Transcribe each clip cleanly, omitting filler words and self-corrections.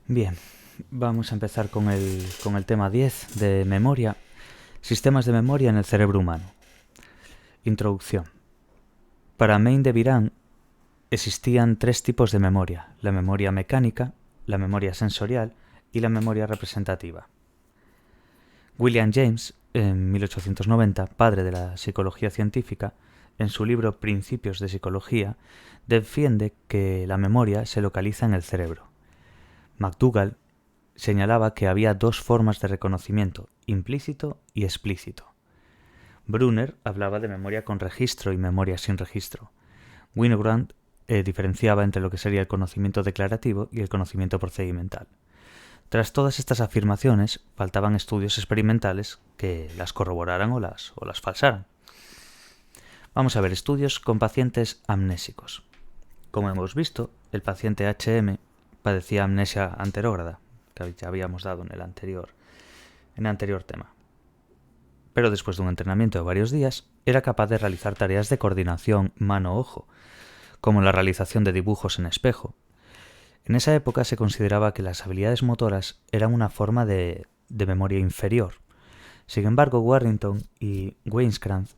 Bien, vamos a empezar con el tema 10 de memoria. Sistemas de memoria en el cerebro humano. Introducción. Para Main de Virán existían tres tipos de memoria: la memoria mecánica, la memoria sensorial y la memoria representativa. William James, en 1890, padre de la psicología científica, en su libro Principios de Psicología, defiende que la memoria se localiza en el cerebro. McDougall señalaba que había dos formas de reconocimiento, implícito y explícito. Brunner hablaba de memoria con registro y memoria sin registro. Winogrand diferenciaba entre lo que sería el conocimiento declarativo y el conocimiento procedimental. Tras todas estas afirmaciones, faltaban estudios experimentales que las corroboraran o las falsaran. Vamos a ver estudios con pacientes amnésicos. Como hemos visto, el paciente HM padecía amnesia anterógrada, que ya habíamos dado en el anterior tema. Pero después de un entrenamiento de varios días, era capaz de realizar tareas de coordinación mano-ojo, como la realización de dibujos en espejo. En esa época se consideraba que las habilidades motoras eran una forma de memoria inferior. Sin embargo, Warrington y Weinskrantz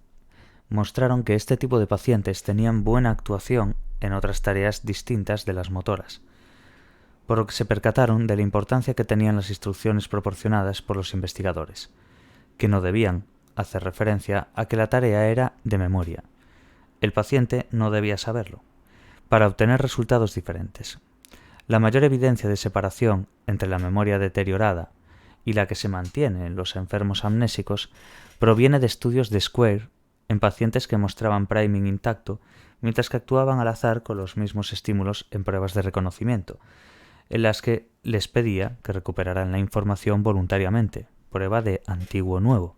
mostraron que este tipo de pacientes tenían buena actuación en otras tareas distintas de las motoras, por lo que se percataron de la importancia que tenían las instrucciones proporcionadas por los investigadores, que no debían hacer referencia a que la tarea era de memoria. El paciente no debía saberlo, para obtener resultados diferentes. La mayor evidencia de separación entre la memoria deteriorada y la que se mantiene en los enfermos amnésicos proviene de estudios de Square en pacientes que mostraban priming intacto, mientras que actuaban al azar con los mismos estímulos en pruebas de reconocimiento, en las que les pedía que recuperaran la información voluntariamente, prueba de antiguo nuevo.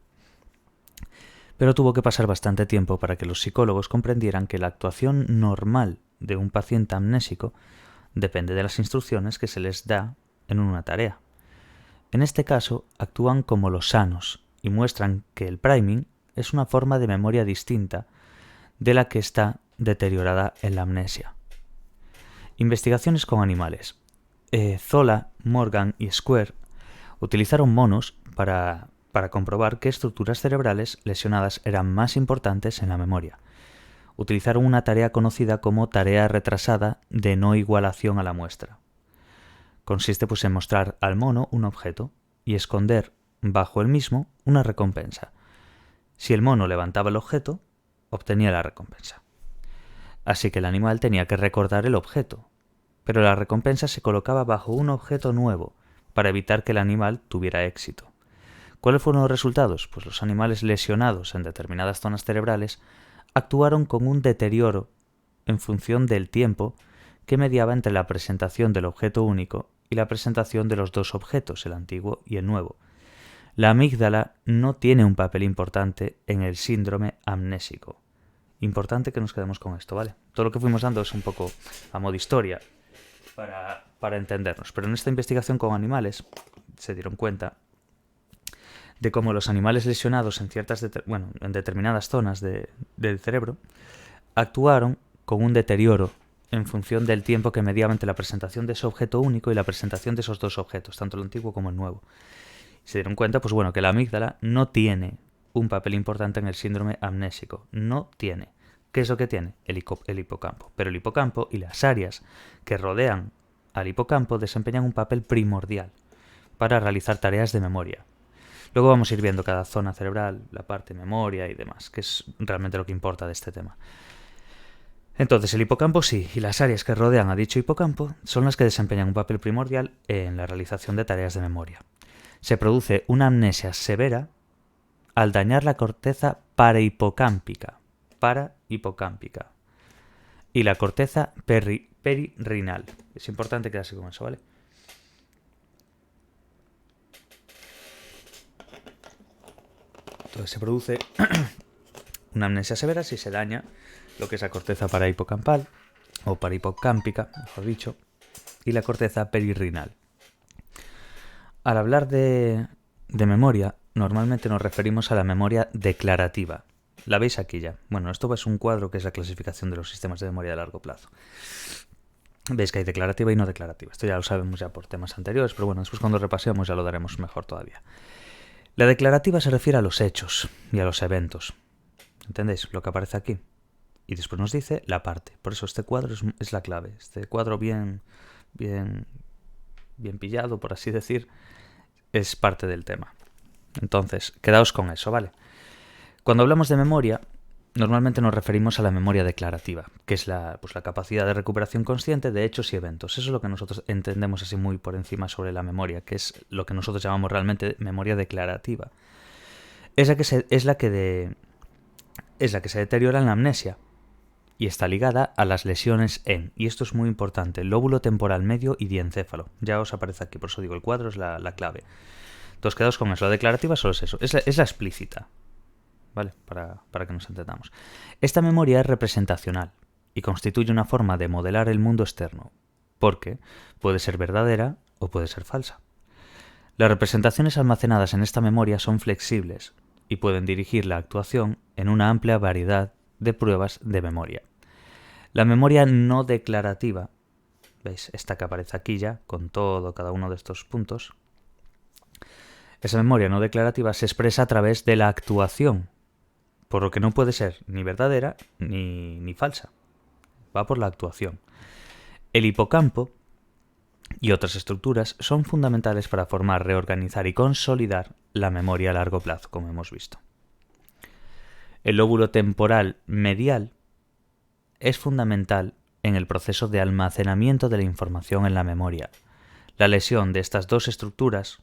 Pero tuvo que pasar bastante tiempo para que los psicólogos comprendieran que la actuación normal de un paciente amnésico depende de las instrucciones que se les da en una tarea. En este caso, actúan como los sanos y muestran que el priming es una forma de memoria distinta de la que está deteriorada en la amnesia. Investigaciones con animales. Zola, Morgan y Square utilizaron monos para comprobar qué estructuras cerebrales lesionadas eran más importantes en la memoria. Utilizaron una tarea conocida como tarea retrasada de no igualación a la muestra. Consiste en mostrar al mono un objeto y esconder bajo el mismo una recompensa. Si el mono levantaba el objeto, obtenía la recompensa. Así que el animal tenía que recordar el objeto, pero la recompensa se colocaba bajo un objeto nuevo para evitar que el animal tuviera éxito. ¿Cuáles fueron los resultados? Pues los animales lesionados en determinadas zonas cerebrales actuaron con un deterioro en función del tiempo que mediaba entre la presentación del objeto único y la presentación de los dos objetos, el antiguo y el nuevo. La amígdala no tiene un papel importante en el síndrome amnésico. Importante que nos quedemos con esto, ¿vale? Todo lo que fuimos dando es un poco a modo historia para entendernos. Pero en esta investigación con animales se dieron cuenta de cómo los animales lesionados en determinadas zonas del cerebro actuaron con un deterioro en función del tiempo que mediaba entre la presentación de ese objeto único y la presentación de esos dos objetos, tanto el antiguo como el nuevo. Se dieron cuenta, que la amígdala no tiene un papel importante en el síndrome amnésico. No tiene. ¿Qué es lo que tiene? El hipocampo. Pero el hipocampo y las áreas que rodean al hipocampo desempeñan un papel primordial para realizar tareas de memoria. Luego vamos a ir viendo cada zona cerebral, la parte memoria y demás, que es realmente lo que importa de este tema. Entonces, el hipocampo sí, y las áreas que rodean a dicho hipocampo son las que desempeñan un papel primordial en la realización de tareas de memoria. Se produce una amnesia severa al dañar la corteza parahipocámpica y la corteza perirenal. Es importante quedarse con eso, ¿vale? Entonces se produce una amnesia severa si se daña lo que es la corteza parahipocampal o parahipocámpica, mejor dicho, y la corteza perirenal. Al hablar de memoria, normalmente nos referimos a la memoria declarativa. La veis aquí ya. Bueno, esto es un cuadro que es la clasificación de los sistemas de memoria de largo plazo. Veis que hay declarativa y no declarativa. Esto ya lo sabemos ya por temas anteriores, pero bueno, después cuando repasemos ya lo daremos mejor todavía. La declarativa se refiere a los hechos y a los eventos. ¿Entendéis lo que aparece aquí? Y después nos dice la parte. Por eso este cuadro es la clave. Este cuadro bien pillado, por así decir, es parte del tema. Entonces, quedaos con eso, ¿vale? Cuando hablamos de memoria, normalmente nos referimos a la memoria declarativa, que es la capacidad de recuperación consciente de hechos y eventos. Eso es lo que nosotros entendemos así muy por encima sobre la memoria, que es lo que nosotros llamamos realmente memoria declarativa. Es la que se deteriora en la amnesia y está ligada a las lesiones en, y esto es muy importante, el lóbulo temporal medio y diencéfalo. Ya os aparece aquí, por eso digo, el cuadro es la clave. Entonces quedaos con eso. La declarativa solo es eso, es la explícita, ¿vale? Para que nos entendamos. Esta memoria es representacional y constituye una forma de modelar el mundo externo, porque puede ser verdadera o puede ser falsa. Las representaciones almacenadas en esta memoria son flexibles y pueden dirigir la actuación en una amplia variedad de pruebas de memoria. La memoria no declarativa, ¿veis? Esta que aparece aquí ya, con cada uno de estos puntos. Esa memoria no declarativa se expresa a través de la actuación, por lo que no puede ser ni verdadera ni falsa. Va por la actuación. El hipocampo y otras estructuras son fundamentales para formar, reorganizar y consolidar la memoria a largo plazo, como hemos visto. El lóbulo temporal medial es fundamental en el proceso de almacenamiento de la información en la memoria. La lesión de estas dos estructuras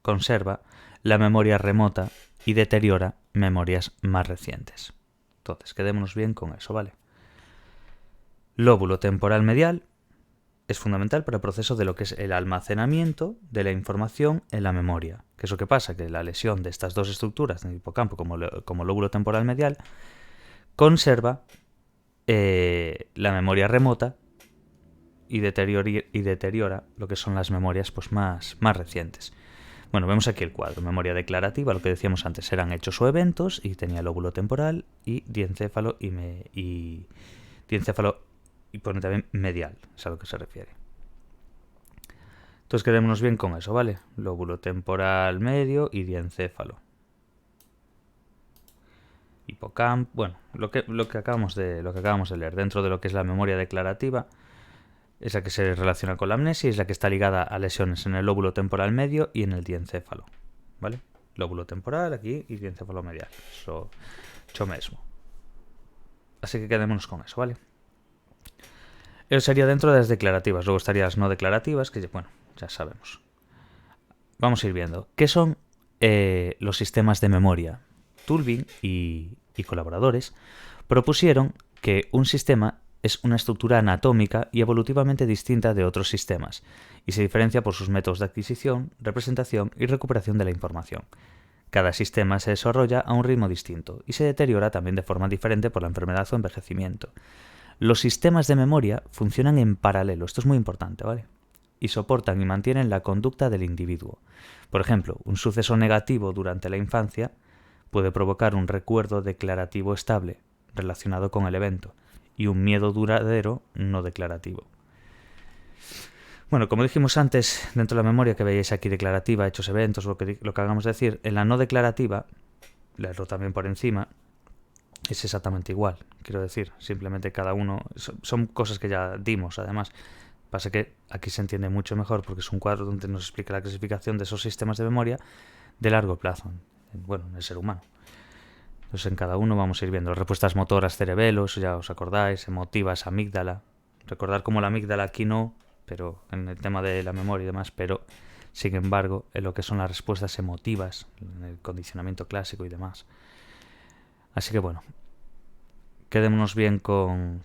conserva la memoria remota y deteriora memorias más recientes. Entonces, quedémonos bien con eso, ¿vale? Lóbulo temporal medial es fundamental para el proceso de lo que es el almacenamiento de la información en la memoria. ¿Qué es lo que pasa? Que la lesión de estas dos estructuras, en el hipocampo como lóbulo temporal medial, conserva la memoria remota y deteriora lo que son las memorias pues, más recientes. Bueno, vemos aquí el cuadro. Memoria declarativa, lo que decíamos antes, eran hechos o eventos y tenía lóbulo temporal y diencéfalo y pone también medial, es a lo que se refiere. Entonces quedémonos bien con eso, ¿vale? Lóbulo temporal medio y diencéfalo. Hipocampo, bueno, lo que acabamos de leer dentro de lo que es la memoria declarativa. Es la que se relaciona con la amnesia y es la que está ligada a lesiones en el lóbulo temporal medio y en el diencéfalo, ¿vale? Lóbulo temporal aquí y diencéfalo medial. Eso mismo. Así que quedémonos con eso, ¿vale? Eso sería dentro de las declarativas. Luego estarían las no declarativas, que bueno, ya sabemos. Vamos a ir viendo. ¿Qué son los sistemas de memoria? Tulving y colaboradores propusieron que un sistema es una estructura anatómica y evolutivamente distinta de otros sistemas, y se diferencia por sus métodos de adquisición, representación y recuperación de la información. Cada sistema se desarrolla a un ritmo distinto y se deteriora también de forma diferente por la enfermedad o envejecimiento. Los sistemas de memoria funcionan en paralelo, esto es muy importante, ¿vale? Y soportan y mantienen la conducta del individuo. Por ejemplo, un suceso negativo durante la infancia puede provocar un recuerdo declarativo estable relacionado con el evento, y un miedo duradero no declarativo. Bueno, como dijimos antes, dentro de la memoria que veíais aquí declarativa, hechos, eventos, lo que acabamos de decir, en la no declarativa, leerlo también por encima, es exactamente igual. Quiero decir, simplemente cada uno... Son cosas que ya dimos, además. Pasa que aquí se entiende mucho mejor porque es un cuadro donde nos explica la clasificación de esos sistemas de memoria de largo plazo, en el ser humano. Entonces en cada uno vamos a ir viendo las respuestas motoras, cerebelos, ya os acordáis, emotivas, amígdala. Recordar cómo la amígdala aquí no, pero en el tema de la memoria y demás, pero sin embargo en lo que son las respuestas emotivas, en el condicionamiento clásico y demás. Así que bueno, quedémonos bien con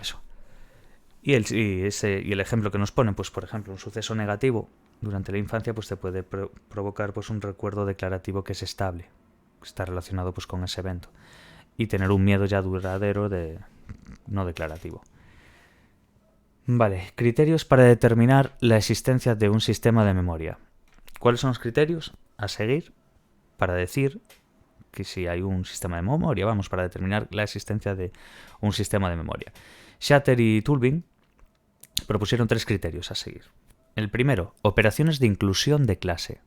eso. Y el ejemplo que nos pone, pues por ejemplo, un suceso negativo durante la infancia pues te puede provocar pues un recuerdo declarativo que es estable, que está relacionado pues con ese evento, y tener un miedo ya duradero no declarativo. Vale, criterios para determinar la existencia de un sistema de memoria. ¿Cuáles son los criterios a seguir para decir que si hay un sistema de memoria? Vamos, para determinar la existencia de un sistema de memoria. Shatter y Tulving propusieron 3 criterios a seguir. El primero, operaciones de inclusión de clase.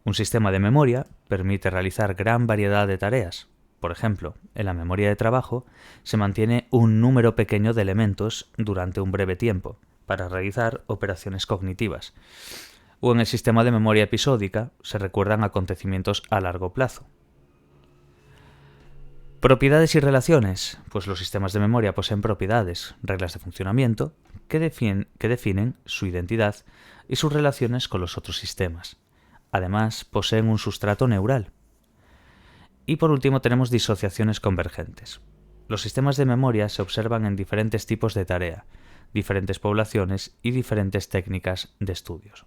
Un sistema de memoria permite realizar gran variedad de tareas. Por ejemplo, en la memoria de trabajo se mantiene un número pequeño de elementos durante un breve tiempo para realizar operaciones cognitivas. O en el sistema de memoria episódica se recuerdan acontecimientos a largo plazo. Propiedades y relaciones. Pues los sistemas de memoria poseen propiedades, reglas de funcionamiento, que definen su identidad y sus relaciones con los otros sistemas. Además, poseen un sustrato neural. Y por último tenemos disociaciones convergentes. Los sistemas de memoria se observan en diferentes tipos de tarea, diferentes poblaciones y diferentes técnicas de estudios.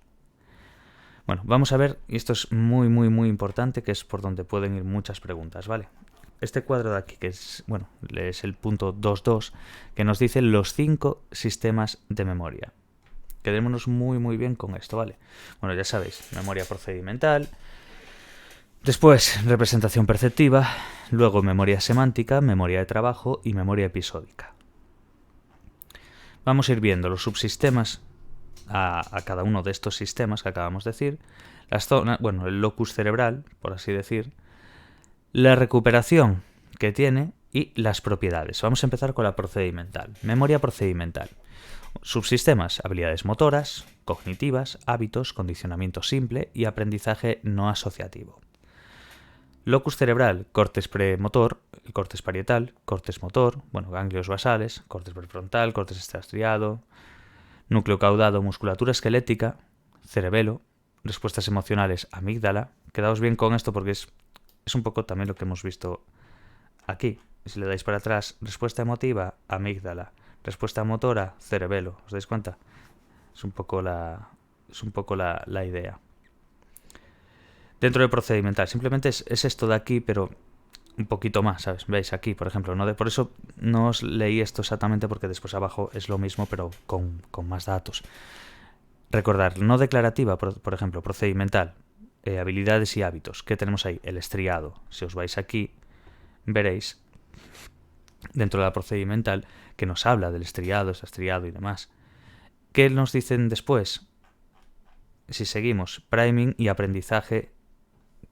Bueno, vamos a ver, y esto es muy importante, que es por donde pueden ir muchas preguntas, ¿vale? Este cuadro de aquí, que es, bueno, es el punto 2.2, que nos dice los 5 sistemas de memoria. Quedémonos muy bien con esto, ¿vale? Bueno, ya sabéis, memoria procedimental, después representación perceptiva, luego memoria semántica, memoria de trabajo y memoria episódica. Vamos a ir viendo los subsistemas a cada uno de estos sistemas que acabamos de decir, las zonas, bueno, el locus cerebral, por así decir, la recuperación que tiene y las propiedades. Vamos a empezar con la procedimental. Memoria procedimental. Subsistemas, habilidades motoras, cognitivas, hábitos, condicionamiento simple y aprendizaje no asociativo. Locus cerebral, córtex premotor, córtex parietal, córtex motor, bueno, ganglios basales, córtex prefrontal, córtex extrastriado, núcleo caudado, musculatura esquelética, cerebelo, respuestas emocionales, amígdala. Quedaos bien con esto porque es un poco también lo que hemos visto aquí. Si le dais para atrás, respuesta emotiva, amígdala. Respuesta motora, cerebelo. ¿Os dais cuenta? Es un poco la idea. Dentro del procedimental, simplemente es esto de aquí, pero un poquito más, ¿sabes? Veis aquí, por ejemplo, por eso no os leí esto exactamente, porque después abajo es lo mismo, pero con más datos. Recordar, no declarativa, por ejemplo, procedimental, habilidades y hábitos. ¿Qué tenemos ahí? El estriado. Si os vais aquí, veréis, dentro de la procedimental, que nos habla del estriado y demás. ¿Qué nos dicen después? Si seguimos, priming y aprendizaje,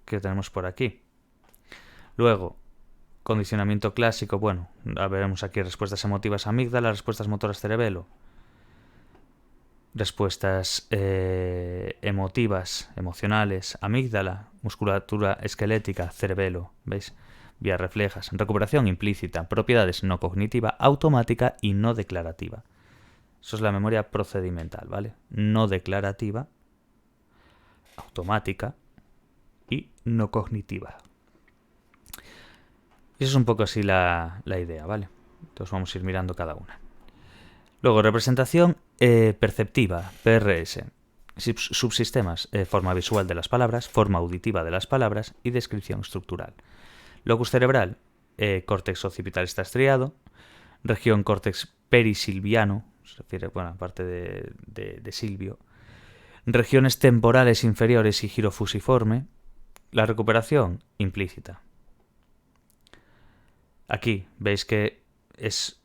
que tenemos por aquí. Luego, condicionamiento clásico, bueno, veremos aquí respuestas emotivas, amígdala, respuestas motoras, cerebelo. Respuestas emotivas, emocionales, amígdala, musculatura esquelética, cerebelo, ¿veis? Vías reflejas, recuperación implícita, propiedades no cognitiva, automática y no declarativa. Eso es la memoria procedimental, ¿vale? No declarativa, automática y no cognitiva. Y eso es un poco así la idea, ¿vale? Entonces vamos a ir mirando cada una. Luego, representación perceptiva, PRS. Subsistemas, forma visual de las palabras, forma auditiva de las palabras y descripción estructural. Locus cerebral, córtex occipital está estriado. Región córtex perisilviano, se refiere, bueno, aparte de silvio. Regiones temporales inferiores y giro fusiforme. La recuperación, implícita. Aquí veis que es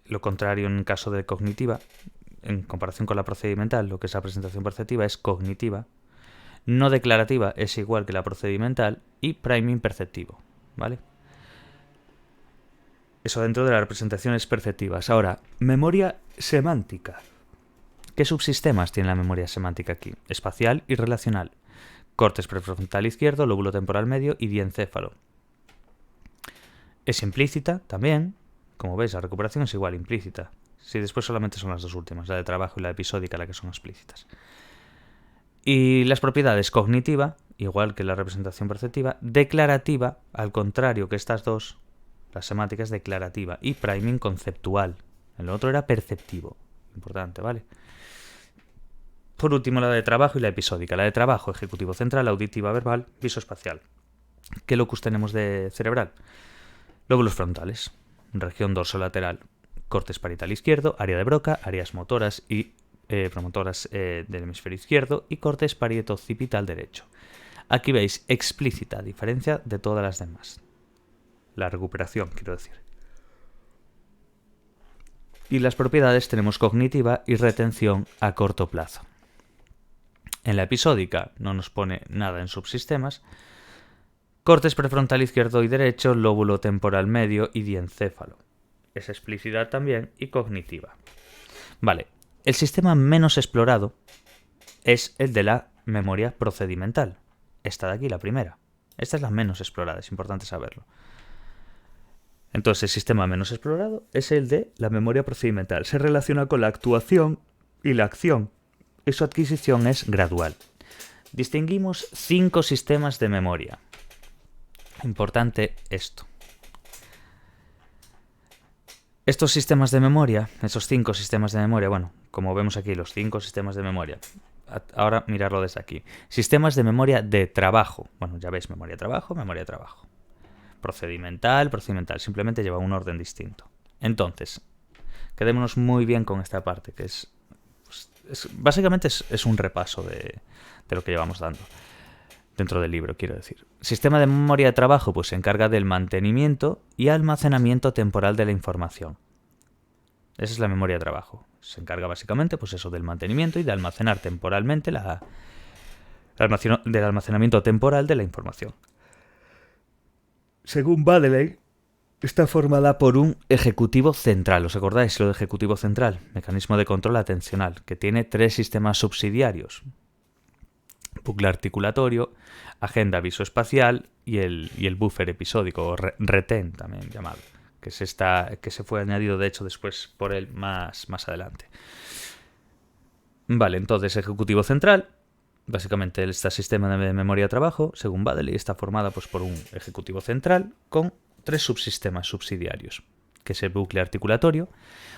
lo contrario en caso de cognitiva. En comparación con la procedimental, lo que es la presentación perceptiva es cognitiva. No declarativa es igual que la procedimental y priming perceptivo, ¿vale? Eso dentro de las representaciones perceptivas. Ahora, memoria semántica. ¿Qué subsistemas tiene la memoria semántica aquí? Espacial y relacional. Córtex prefrontal izquierdo, lóbulo temporal medio y diencéfalo. Es implícita también. Como veis, la recuperación es igual, implícita. Si después solamente son las dos últimas, la de trabajo y la episódica, la que son explícitas. Y las propiedades, cognitiva, igual que la representación perceptiva, declarativa, al contrario que estas dos, la semántica es declarativa, y priming conceptual. El otro era perceptivo. Importante, ¿vale? Por último, la de trabajo y la episódica. La de trabajo, ejecutivo central, auditiva verbal, visoespacial. ¿Qué locus tenemos de cerebral? Lóbulos frontales, región dorsolateral, córtex parietal izquierdo, área de Broca, áreas motoras y promotoras del hemisferio izquierdo y córtex parieto-occipital derecho. Aquí veis explícita diferencia de todas las demás. La recuperación, quiero decir. Y las propiedades tenemos cognitiva y retención a corto plazo. En la episódica no nos pone nada en subsistemas. Cortes prefrontal izquierdo y derecho, lóbulo temporal medio y diencéfalo. Es explicidad también y cognitiva. Vale, el sistema menos explorado es el de la memoria procedimental. Esta de aquí, la primera. Esta es la menos explorada, es importante saberlo. Entonces, el sistema menos explorado es el de la memoria procedimental. Se relaciona con la actuación y la acción, y su adquisición es gradual. Distinguimos 5 sistemas de memoria. Importante esto. Estos sistemas de memoria, esos 5 sistemas de memoria, bueno, como vemos aquí, los 5 sistemas de memoria. Ahora mirarlo desde aquí. Sistemas de memoria de trabajo. Bueno, ya veis, memoria de trabajo, memoria de trabajo. Procedimental, simplemente lleva un orden distinto. Entonces, quedémonos muy bien con esta parte, que básicamente es un repaso de lo que llevamos dando. Dentro del libro, quiero decir. Sistema de memoria de trabajo, pues se encarga del mantenimiento y almacenamiento temporal de la información. Esa es la memoria de trabajo. Se encarga básicamente, pues eso, del mantenimiento y de almacenar temporalmente del almacenamiento temporal de la información. Según Baddeley, está formada por un ejecutivo central. ¿Os acordáis lo de ejecutivo central? Mecanismo de control atencional, que tiene 3 sistemas subsidiarios. Bucle articulatorio, agenda visoespacial y el buffer episódico, o RETEN también llamado, que se fue añadido de hecho después por él más adelante. Vale, entonces ejecutivo central, básicamente este sistema de memoria de trabajo, según Baddeley, está formada pues, por un ejecutivo central con 3 subsistemas subsidiarios, que es el bucle articulatorio.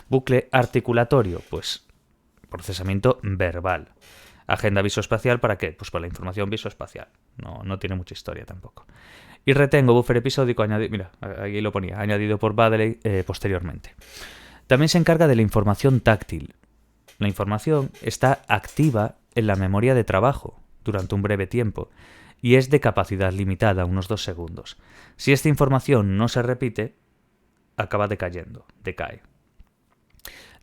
Bucle articulatorio, pues procesamiento verbal. Agenda visoespacial, ¿para qué? Pues para la información visoespacial. No tiene mucha historia tampoco. Y retengo buffer episódico, mira, aquí lo ponía, añadido por Baddeley posteriormente. También se encarga de la información táctil. La información está activa en la memoria de trabajo durante un breve tiempo y es de capacidad limitada, unos 2 segundos. Si esta información no se repite, acaba decayendo, decae.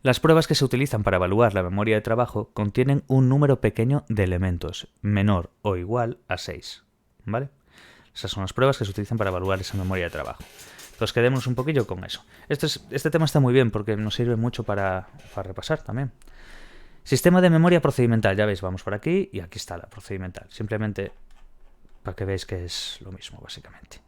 Las pruebas que se utilizan para evaluar la memoria de trabajo contienen un número pequeño de elementos, menor o igual a 6. ¿Vale? Esas son las pruebas que se utilizan para evaluar esa memoria de trabajo. Entonces quedémonos un poquillo con eso. Este tema está muy bien porque nos sirve mucho para repasar también. Sistema de memoria procedimental, ya veis, vamos por aquí y aquí está la procedimental. Simplemente para que veáis que es lo mismo, básicamente.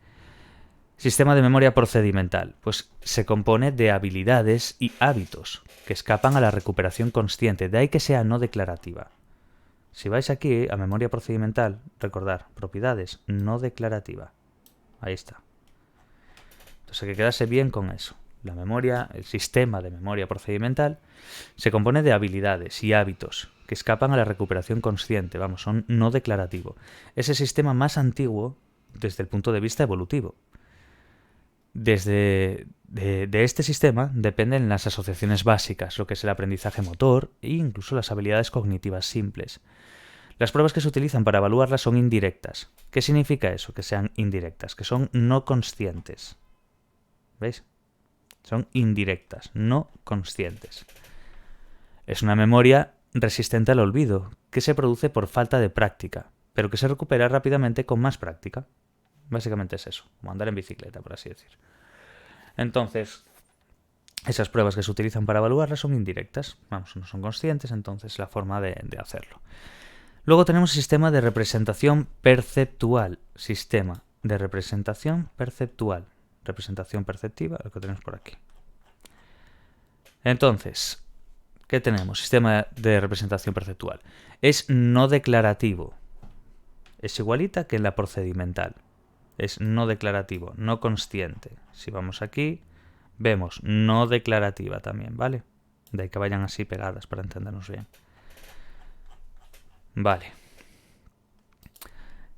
Sistema de memoria procedimental, pues se compone de habilidades y hábitos que escapan a la recuperación consciente, de ahí que sea no declarativa. Si vais aquí a memoria procedimental, recordar, propiedades, no declarativa. Ahí está. Entonces hay que quedarse bien con eso. La memoria, el sistema de memoria procedimental, se compone de habilidades y hábitos que escapan a la recuperación consciente, son no declarativo. Es el sistema más antiguo desde el punto de vista evolutivo. De este sistema dependen las asociaciones básicas, lo que es el aprendizaje motor e incluso las habilidades cognitivas simples. Las pruebas que se utilizan para evaluarlas son indirectas. ¿Qué significa eso? Que sean indirectas, que son no conscientes. ¿Veis? Son indirectas, no conscientes. Es una memoria resistente al olvido, que se produce por falta de práctica, pero que se recupera rápidamente con más práctica. Básicamente es eso, como andar en bicicleta, por así decir. Entonces, esas pruebas que se utilizan para evaluarlas son indirectas. No son conscientes, entonces la forma de hacerlo. Luego tenemos el sistema de representación perceptual. Sistema de representación perceptual. Representación perceptiva, lo que tenemos por aquí. Entonces, ¿qué tenemos? Sistema de representación perceptual. Es no declarativo. Es igualita que en la procedimental. Es no declarativo, no consciente. Si vamos aquí, vemos no declarativa también, ¿vale? De ahí que vayan así pegadas para entendernos bien. Vale.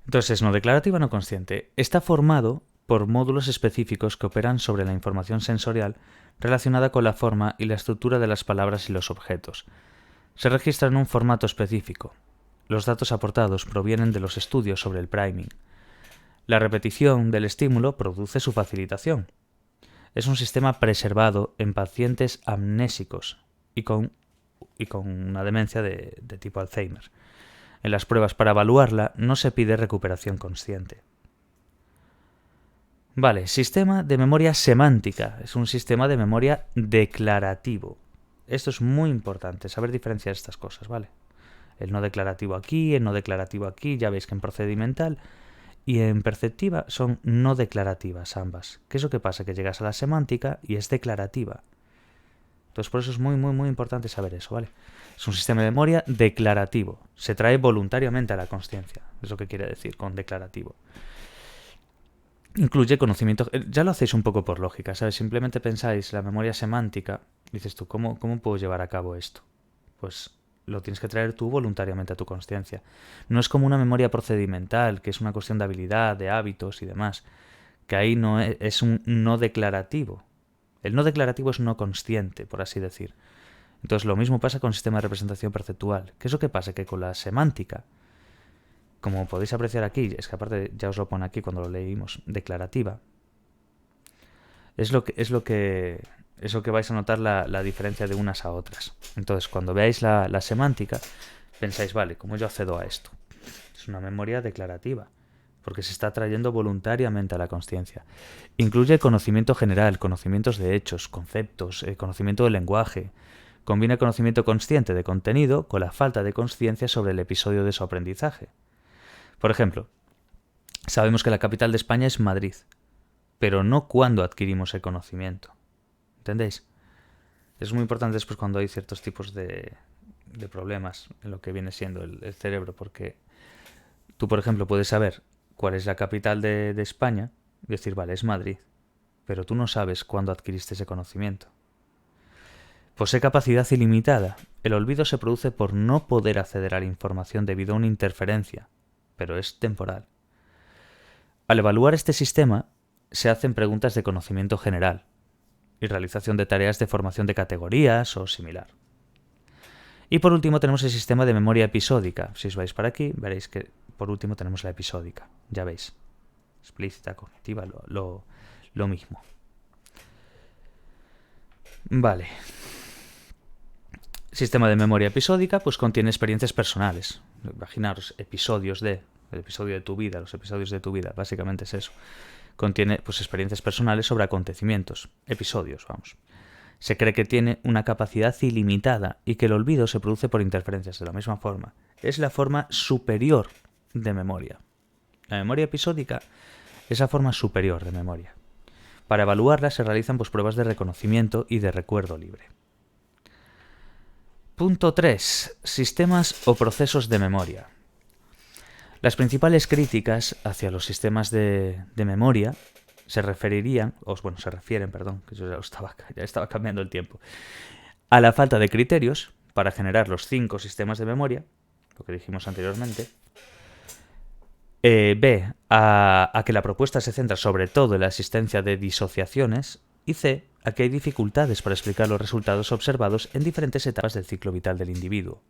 Entonces es no declarativa, no consciente. Está formado por módulos específicos que operan sobre la información sensorial relacionada con la forma y la estructura de las palabras y los objetos. Se registra en un formato específico. Los datos aportados provienen de los estudios sobre el priming. La repetición del estímulo produce su facilitación. es un sistema preservado en pacientes amnésicos y con una demencia de tipo Alzheimer. En las pruebas para evaluarla no se pide recuperación consciente. Vale, sistema de memoria semántica. Es un sistema de memoria declarativo. Esto es muy importante, saber diferenciar estas cosas, ¿vale? El no declarativo aquí, el no declarativo aquí. Ya veis que en procedimental y en perceptiva son no declarativas ambas. ¿Qué es lo que pasa? Que llegas a la semántica y es declarativa. Entonces por eso es muy, muy, muy importante saber eso, ¿vale? Es un sistema de memoria declarativo. Se trae voluntariamente a la consciencia. Es lo que quiere decir con declarativo. Incluye conocimiento. Ya lo hacéis un poco por lógica, ¿sabes? Simplemente pensáis la memoria semántica. Dices tú, ¿cómo puedo llevar a cabo esto? Pues lo tienes que traer tú voluntariamente a tu consciencia. No es como una memoria procedimental, que es una cuestión de habilidad, de hábitos y demás. Que ahí no es un no declarativo. El no declarativo es no consciente, por así decir. Entonces lo mismo pasa con el sistema de representación perceptual. ¿Qué es lo que pasa? Que con la semántica, como podéis apreciar aquí, es que aparte ya os lo pone aquí cuando lo leímos, declarativa, es lo que vais a notar la diferencia de unas a otras. Entonces, cuando veáis la semántica, pensáis, vale, ¿cómo yo accedo a esto? Es una memoria declarativa, porque se está trayendo voluntariamente a la consciencia. Incluye conocimiento general, conocimientos de hechos, conceptos, conocimiento del lenguaje. Combina conocimiento consciente de contenido con la falta de consciencia sobre el episodio de su aprendizaje. Por ejemplo, sabemos que la capital de España es Madrid, pero no cuando adquirimos el conocimiento. ¿Entendéis? Es muy importante después cuando hay ciertos tipos de problemas en lo que viene siendo el cerebro, porque tú, por ejemplo, puedes saber cuál es la capital de España y decir, vale, es Madrid, pero tú no sabes cuándo adquiriste ese conocimiento. Posee capacidad ilimitada. El olvido se produce por no poder acceder a la información debido a una interferencia, pero es temporal. Al evaluar este sistema, se hacen preguntas de conocimiento general y realización de tareas de formación de categorías o similar. Y por último tenemos el sistema de memoria episódica. Si os vais para aquí, veréis que por último tenemos la episódica. Ya veis, explícita, cognitiva, lo mismo. Vale. Sistema de memoria episódica pues contiene experiencias personales. Imaginaros, el episodio de tu vida, los episodios de tu vida, básicamente es eso. Contiene pues experiencias personales sobre acontecimientos, episodios, vamos. Se cree que tiene una capacidad ilimitada y que el olvido se produce por interferencias de la misma forma. Es la forma superior de memoria. La memoria episódica es la forma superior de memoria. Para evaluarla se realizan pues pruebas de reconocimiento y de recuerdo libre. Punto 3. Sistemas o procesos de memoria. Las principales críticas hacia los sistemas de memoria se refieren, que yo ya estaba cambiando el tiempo, a la falta de criterios para generar los 5 sistemas de memoria, lo que dijimos anteriormente, B, a que la propuesta se centra sobre todo en la existencia de disociaciones, y C, a que hay dificultades para explicar los resultados observados en diferentes etapas del ciclo vital del individuo.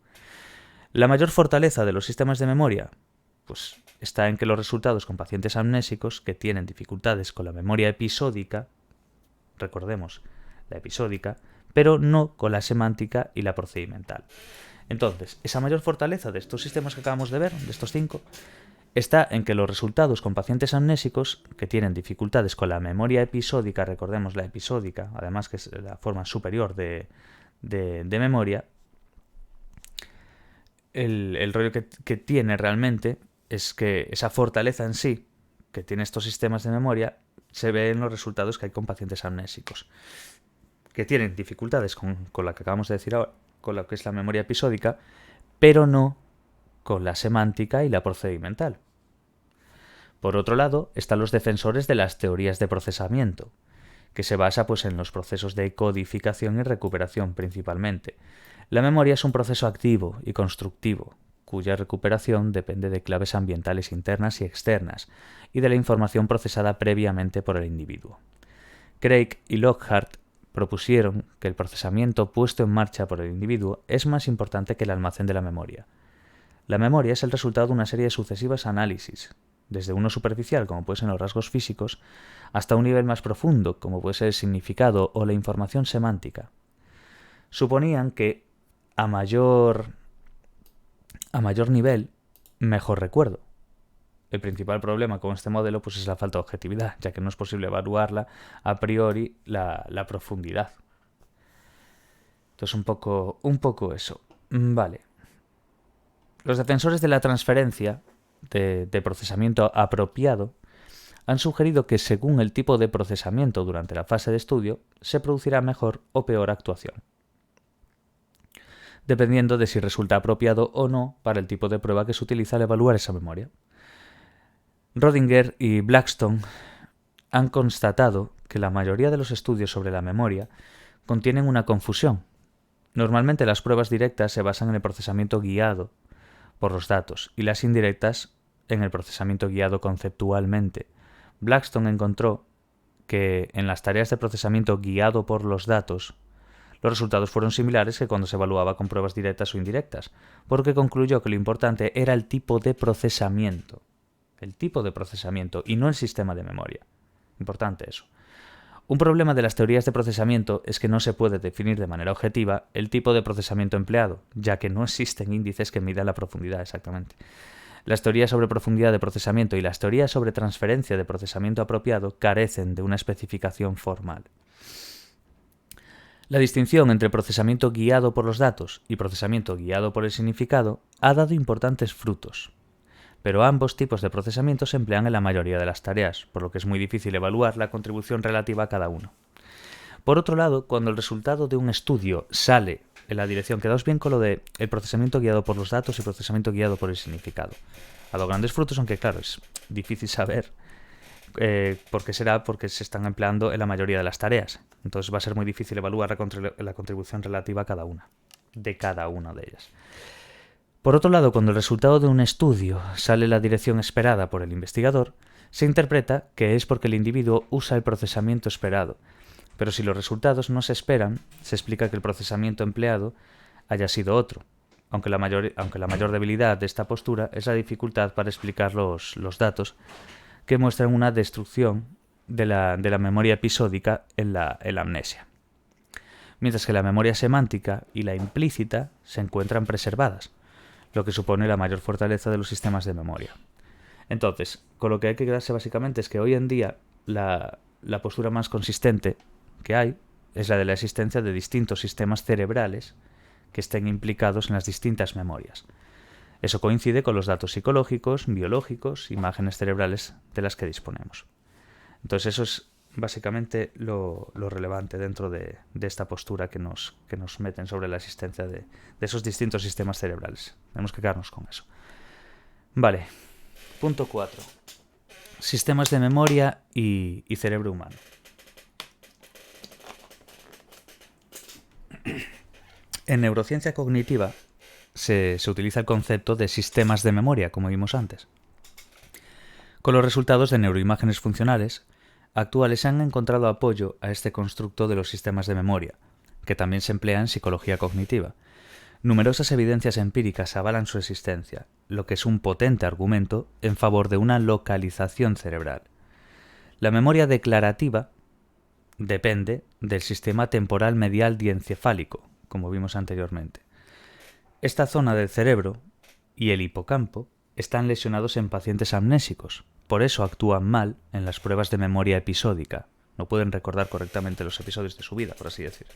La mayor fortaleza de los sistemas de memoria pues está en que los resultados con pacientes amnésicos que tienen dificultades con la memoria episódica, recordemos, la episódica, pero no con la semántica y la procedimental. Entonces, esa mayor fortaleza de estos sistemas que acabamos de ver, de estos 5, está en que los resultados con pacientes amnésicos que tienen dificultades con la memoria episódica, recordemos la episódica, además que es la forma superior de memoria, el rollo que tiene realmente es que esa fortaleza en sí, que tiene estos sistemas de memoria, se ve en los resultados que hay con pacientes amnésicos, que tienen dificultades con la que acabamos de decir ahora, con lo que es la memoria episódica, pero no con la semántica y la procedimental. Por otro lado, están los defensores de las teorías de procesamiento, que se basa pues en los procesos de codificación y recuperación principalmente. La memoria es un proceso activo y constructivo, cuya recuperación depende de claves ambientales internas y externas y de la información procesada previamente por el individuo. Craig y Lockhart propusieron que el procesamiento puesto en marcha por el individuo es más importante que el almacén de la memoria. La memoria es el resultado de una serie de sucesivos análisis, desde uno superficial, como puede ser los rasgos físicos, hasta un nivel más profundo, como puede ser el significado o la información semántica, suponían que a mayor nivel, mejor recuerdo. El principal problema con este modelo pues, es la falta de objetividad, ya que no es posible evaluarla a priori la profundidad. Entonces un poco eso. Vale. Los defensores de la transferencia de procesamiento apropiado han sugerido que según el tipo de procesamiento durante la fase de estudio, se producirá mejor o peor actuación, dependiendo de si resulta apropiado o no para el tipo de prueba que se utiliza al evaluar esa memoria. Rodinger y Blackstone han constatado que la mayoría de los estudios sobre la memoria contienen una confusión. Normalmente las pruebas directas se basan en el procesamiento guiado por los datos y las indirectas en el procesamiento guiado conceptualmente. Blackstone encontró que en las tareas de procesamiento guiado por los datos, los resultados fueron similares que cuando se evaluaba con pruebas directas o indirectas, porque concluyó que lo importante era el tipo de procesamiento. El tipo de procesamiento y no el sistema de memoria. Importante eso. Un problema de las teorías de procesamiento es que no se puede definir de manera objetiva el tipo de procesamiento empleado, ya que no existen índices que midan la profundidad exactamente. Las teorías sobre profundidad de procesamiento y las teorías sobre transferencia de procesamiento apropiado carecen de una especificación formal. La distinción entre procesamiento guiado por los datos y procesamiento guiado por el significado ha dado importantes frutos, pero ambos tipos de procesamiento se emplean en la mayoría de las tareas, por lo que es muy difícil evaluar la contribución relativa a cada uno. Por otro lado, cuando el resultado de un estudio sale en la dirección, quedaos bien con lo de el procesamiento guiado por los datos y procesamiento guiado por el significado. A los grandes frutos, aunque claro, es difícil saber por qué será, porque se están empleando en la mayoría de las tareas. Entonces va a ser muy difícil evaluar la contribución relativa a cada una de ellas. Por otro lado, cuando el resultado de un estudio sale en la dirección esperada por el investigador, se interpreta que es porque el individuo usa el procesamiento esperado. Pero si los resultados no se esperan, se explica que el procesamiento empleado haya sido otro, aunque la mayor debilidad de esta postura es la dificultad para explicar los datos que muestran una destrucción de la memoria episódica en la amnesia, mientras que la memoria semántica y la implícita se encuentran preservadas, lo que supone la mayor fortaleza de los sistemas de memoria. Entonces, con lo que hay que quedarse básicamente es que hoy en día la postura más consistente que hay es la de la existencia de distintos sistemas cerebrales que estén implicados en las distintas memorias. Eso coincide con los datos psicológicos, biológicos, imágenes cerebrales de las que disponemos. Entonces eso es básicamente lo relevante dentro de esta postura que nos meten sobre la existencia de esos distintos sistemas cerebrales. Tenemos que quedarnos con eso. Vale, punto 4. Sistemas de memoria y cerebro humano. En neurociencia cognitiva se utiliza el concepto de sistemas de memoria, como vimos antes. Con los resultados de neuroimágenes funcionales actuales se han encontrado apoyo a este constructo de los sistemas de memoria, que también se emplea en psicología cognitiva. Numerosas evidencias empíricas avalan su existencia, lo que es un potente argumento en favor de una localización cerebral. La memoria declarativa depende del sistema temporal medial diencefálico, como vimos anteriormente. Esta zona del cerebro y el hipocampo están lesionados en pacientes amnésicos, por eso actúan mal en las pruebas de memoria episódica. No pueden recordar correctamente los episodios de su vida, por así decir.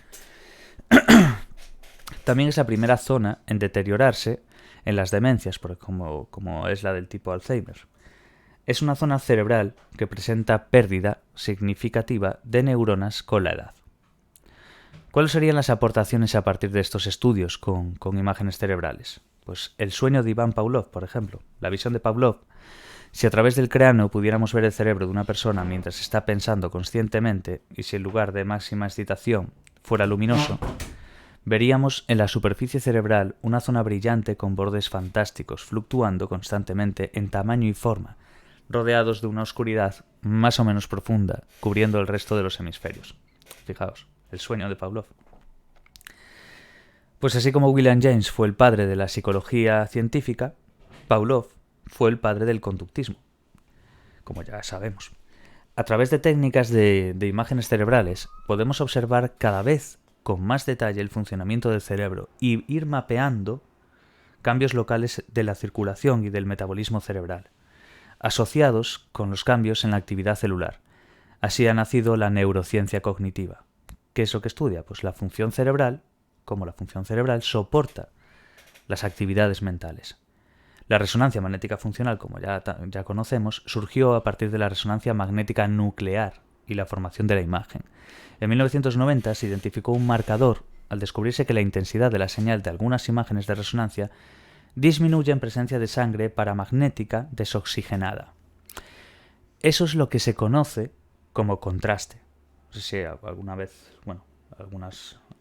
También es la primera zona en deteriorarse en las demencias, como es la del tipo Alzheimer. Es una zona cerebral que presenta pérdida significativa de neuronas con la edad. ¿Cuáles serían las aportaciones a partir de estos estudios con imágenes cerebrales? Pues el sueño de Iván Pavlov, por ejemplo, la visión de Pavlov. Si a través del cráneo pudiéramos ver el cerebro de una persona mientras está pensando conscientemente y si el lugar de máxima excitación fuera luminoso, veríamos en la superficie cerebral una zona brillante con bordes fantásticos, fluctuando constantemente en tamaño y forma, rodeados de una oscuridad más o menos profunda, cubriendo el resto de los hemisferios. Fijaos, el sueño de Pavlov. Pues así como William James fue el padre de la psicología científica, Pavlov fue el padre del conductismo. como ya sabemos. A través de técnicas de imágenes cerebrales podemos observar cada vez con más detalle el funcionamiento del cerebro y ir mapeando cambios locales de la circulación y del metabolismo cerebral, asociados con los cambios en la actividad celular. Así ha nacido la neurociencia cognitiva. ¿Qué es lo que estudia? Pues la función cerebral, cómo la función cerebral soporta las actividades mentales. La resonancia magnética funcional, como ya conocemos, surgió a partir de la resonancia magnética nuclear y la formación de la imagen. En 1990 se identificó un marcador al descubrirse que la intensidad de la señal de algunas imágenes de resonancia disminuye en presencia de sangre paramagnética desoxigenada. Eso es lo que se conoce como contraste. No sé si alguna vez,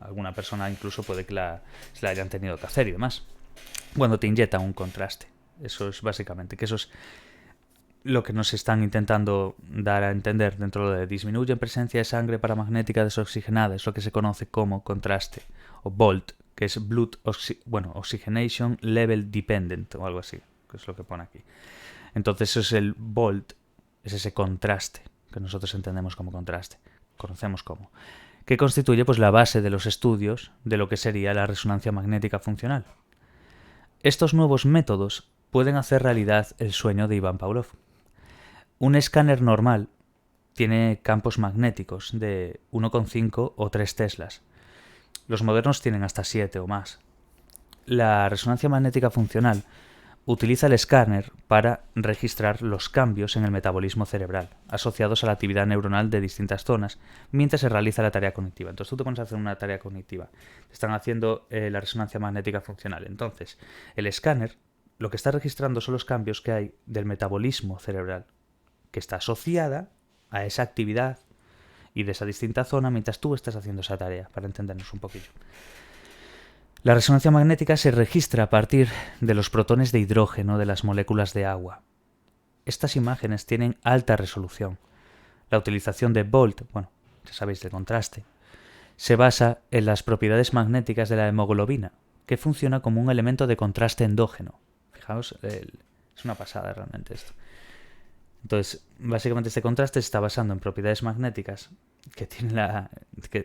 alguna persona incluso puede que se la hayan tenido que hacer y demás. Cuando te inyectan un contraste. Eso es básicamente, que eso es lo que nos están intentando dar a entender dentro de disminuye en presencia de sangre paramagnética desoxigenada. Es lo que se conoce como contraste, o BOLT, que es Oxygenation Level Dependent, o algo así, que es lo que pone aquí. Entonces eso es el BOLT, es ese contraste, que nosotros entendemos como contraste, conocemos como, que constituye pues la base de los estudios de lo que sería la resonancia magnética funcional. Estos nuevos métodos pueden hacer realidad el sueño de Iván Pavlov. Un escáner normal tiene campos magnéticos de 1,5 o 3 teslas. Los modernos tienen hasta 7 o más. La resonancia magnética funcional utiliza el escáner para registrar los cambios en el metabolismo cerebral asociados a la actividad neuronal de distintas zonas mientras se realiza la tarea cognitiva. Entonces tú te pones a hacer una tarea cognitiva, te están haciendo la resonancia magnética funcional. Entonces el escáner lo que está registrando son los cambios que hay del metabolismo cerebral que está asociada a esa actividad y de esa distinta zona mientras tú estás haciendo esa tarea, para entendernos un poquillo. La resonancia magnética se registra a partir de los protones de hidrógeno de las moléculas de agua. Estas imágenes tienen alta resolución. La utilización de BOLT, ya sabéis, de contraste, se basa en las propiedades magnéticas de la hemoglobina, que funciona como un elemento de contraste endógeno. Fijaos, es una pasada realmente esto. Entonces, básicamente este contraste se está basando en propiedades magnéticas que tiene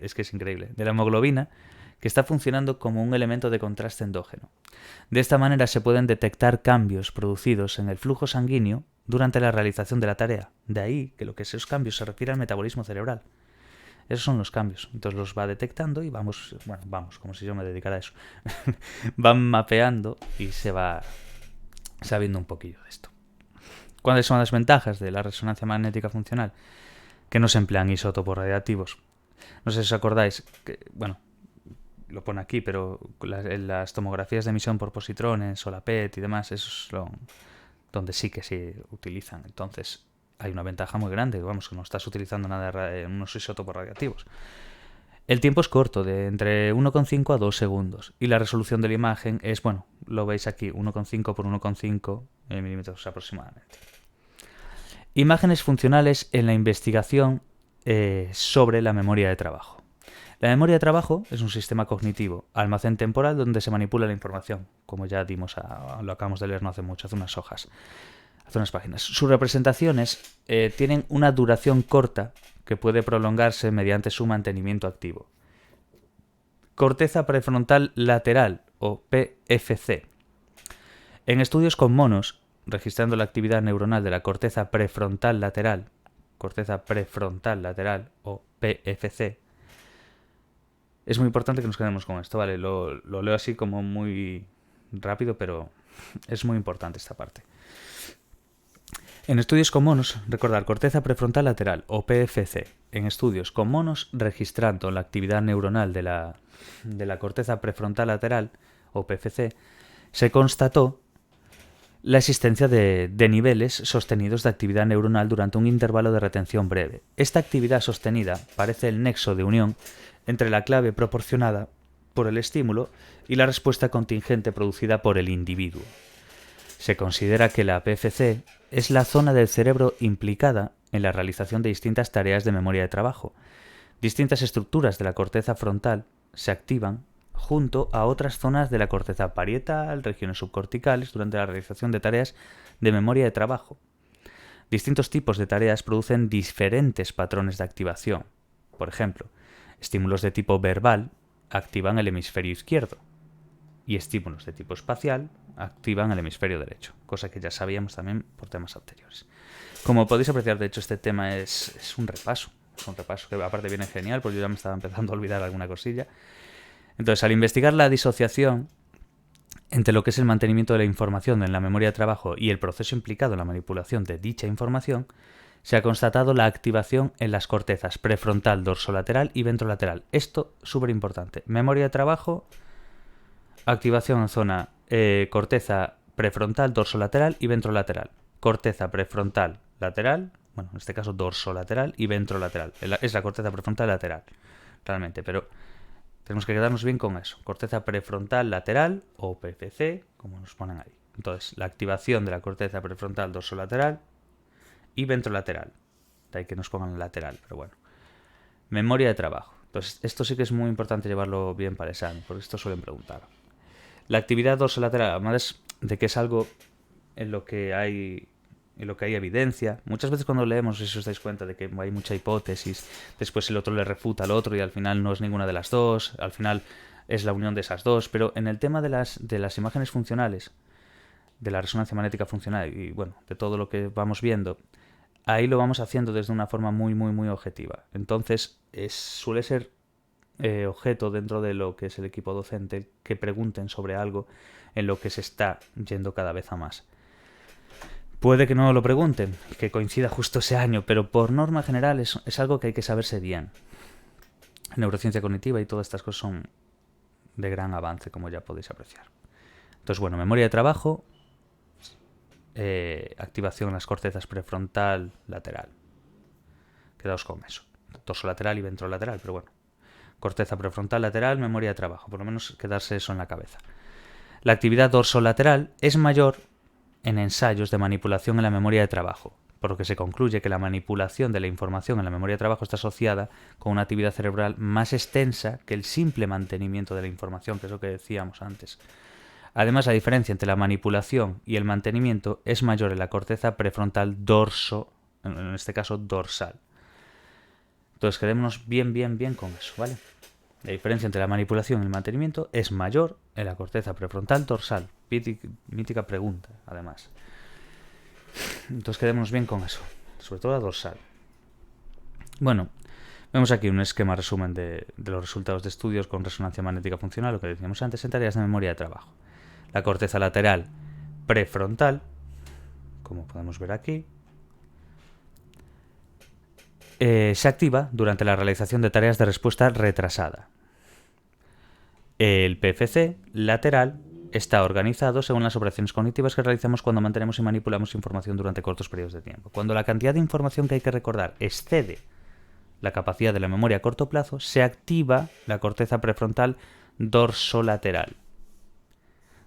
es que es increíble, de la hemoglobina, que está funcionando como un elemento de contraste endógeno. De esta manera se pueden detectar cambios producidos en el flujo sanguíneo durante la realización de la tarea. De ahí que esos cambios se refiere al metabolismo cerebral. Esos son los cambios. Entonces los va detectando y vamos, como si yo me dedicara a eso. Van mapeando y se va sabiendo un poquillo de esto. ¿Cuáles son las ventajas de la resonancia magnética funcional? Que no se emplean isótopos radiactivos. No sé si os acordáis, lo pone aquí, pero las tomografías de emisión por positrones o la PET y demás, esos son donde sí que se utilizan. Entonces hay una ventaja muy grande, que no estás utilizando nada en unos isótopos radiactivos. El tiempo es corto, de entre 1,5 a 2 segundos. Y la resolución de la imagen es, lo veis aquí, 1,5 por 1,5 milímetros aproximadamente. Imágenes funcionales en la investigación sobre la memoria de trabajo. La memoria de trabajo es un sistema cognitivo, almacén temporal donde se manipula la información, como ya lo acabamos de leer no hace mucho, hace unas páginas. Sus representaciones tienen una duración corta que puede prolongarse mediante su mantenimiento activo. Corteza prefrontal lateral, o PFC. En estudios con monos, registrando la actividad neuronal de la corteza prefrontal lateral, o PFC, es muy importante que nos quedemos con esto, ¿vale? Lo leo así como muy rápido, pero es muy importante esta parte. En estudios con monos, recordar, corteza prefrontal lateral, o PFC. En estudios con monos registrando la actividad neuronal de la corteza prefrontal lateral, o PFC, se constató la existencia de niveles sostenidos de actividad neuronal durante un intervalo de retención breve. Esta actividad sostenida parece el nexo de unión entre la clave proporcionada por el estímulo y la respuesta contingente producida por el individuo. Se considera que la PFC es la zona del cerebro implicada en la realización de distintas tareas de memoria de trabajo. Distintas estructuras de la corteza frontal se activan junto a otras zonas de la corteza parietal, regiones subcorticales, durante la realización de tareas de memoria de trabajo. Distintos tipos de tareas producen diferentes patrones de activación. Por ejemplo, estímulos de tipo verbal activan el hemisferio izquierdo y estímulos de tipo espacial activan el hemisferio derecho, cosa que ya sabíamos también por temas anteriores. Como podéis apreciar, de hecho, este tema es un repaso. Es un repaso que aparte viene genial, porque yo ya me estaba empezando a olvidar alguna cosilla. Entonces, al investigar la disociación entre lo que es el mantenimiento de la información en la memoria de trabajo y el proceso implicado en la manipulación de dicha información, se ha constatado la activación en las cortezas prefrontal, dorsolateral y ventrolateral. Esto súper importante. Memoria de trabajo, activación en zona corteza prefrontal, dorsolateral y ventrolateral. Corteza prefrontal lateral, bueno, en este caso dorsolateral y ventrolateral. Es la corteza prefrontal lateral, realmente, pero tenemos que quedarnos bien con eso. Corteza prefrontal lateral o PFC, como nos ponen ahí. Entonces, la activación de la corteza prefrontal dorsolateral y ventrolateral. De ahí que nos pongan lateral, pero bueno. Memoria de trabajo. Entonces, esto sí que es muy importante llevarlo bien para el examen, porque esto suelen preguntar. La actividad dorsolateral, además de que es algo en lo que hay evidencia. Muchas veces cuando leemos, si os dais cuenta de que hay mucha hipótesis, después el otro le refuta al otro y al final no es ninguna de las dos, al final es la unión de esas dos, pero en el tema de las imágenes funcionales, de la resonancia magnética funcional y bueno, de todo lo que vamos viendo, ahí lo vamos haciendo desde una forma muy, muy, muy objetiva. Entonces, suele ser objeto dentro de lo que es el equipo docente que pregunten sobre algo en lo que se está yendo cada vez a más. Puede que no lo pregunten, que coincida justo ese año, pero por norma general es algo que hay que saberse bien. Neurociencia cognitiva y todas estas cosas son de gran avance, como ya podéis apreciar. Entonces, bueno, memoria de trabajo, activación en las cortezas prefrontal lateral. Quedaos con eso. Dorsolateral y ventrolateral, pero bueno. Corteza prefrontal lateral, memoria de trabajo. Por lo menos quedarse eso en la cabeza. La actividad dorsolateral es mayor en ensayos de manipulación en la memoria de trabajo, por lo que se concluye que la manipulación de la información en la memoria de trabajo está asociada con una actividad cerebral más extensa que el simple mantenimiento de la información, que es lo que decíamos antes. Además, la diferencia entre la manipulación y el mantenimiento es mayor en la corteza prefrontal en este caso dorsal. Entonces, quedémonos bien con eso, ¿vale? La diferencia entre la manipulación y el mantenimiento es mayor en la corteza prefrontal dorsal. Mítica pregunta, además. Entonces quedémonos bien con eso, sobre todo la dorsal. Bueno, vemos aquí un esquema resumen de los resultados de estudios con resonancia magnética funcional, lo que decíamos antes, en tareas de memoria de trabajo. La corteza lateral prefrontal, como podemos ver aquí, se activa durante la realización de tareas de respuesta retrasada. El PFC lateral está organizado según las operaciones cognitivas que realizamos cuando mantenemos y manipulamos información durante cortos periodos de tiempo. Cuando la cantidad de información que hay que recordar excede la capacidad de la memoria a corto plazo, se activa la corteza prefrontal dorsolateral.